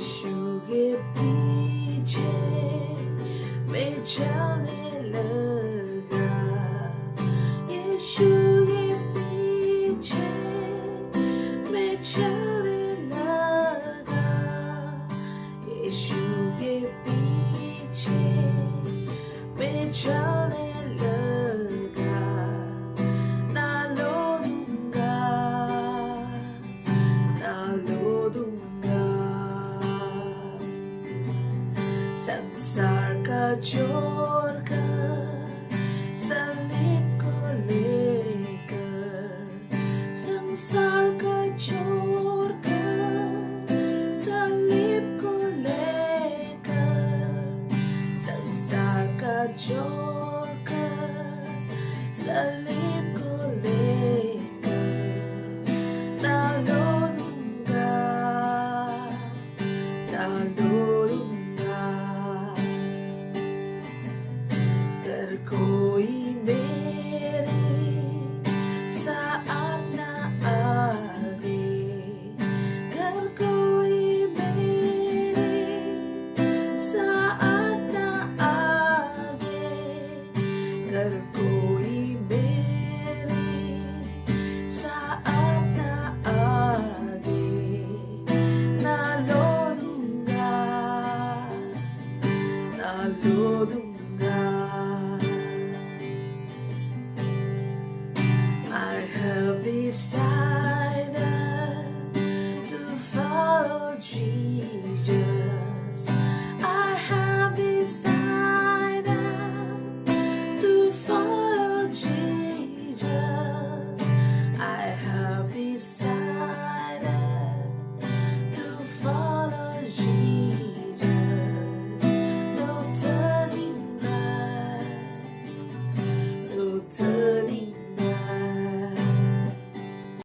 यीशु के पीछे मैं चलने लगा यीशु के पीछे मैं चलने लगा यीशु के पीछे मैं चलने लगा ना लोटूंगा संसार का जो